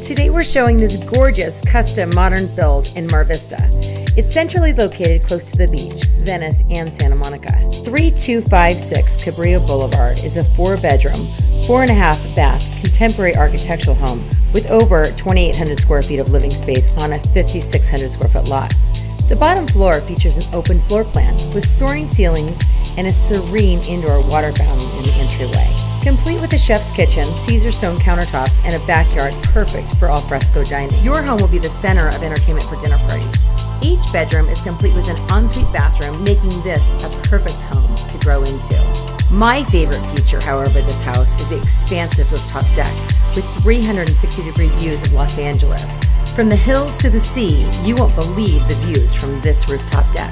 Today we're showing this gorgeous custom modern build in Mar Vista. It's centrally located close to the beach, Venice and Santa Monica. 3256 Cabrillo Blvd is a 4-bedroom, 4.5 bath contemporary architectural home with over 2,800 square feet of living space on a 5,600 square foot lot. The bottom floor features an open floor plan with soaring ceilings and a serene indoor water fountain in the entryway. Complete with a chef's kitchen, Caesarstone countertops, and a backyard perfect for all fresco dining. Your home will be the center of entertainment for dinner parties. Each bedroom is complete with an ensuite bathroom, making this a perfect home to grow into. My favorite feature, however, of this house is the expansive rooftop deck with 360-degree views of Los Angeles. From the hills to the sea, you won't believe the views from this rooftop deck.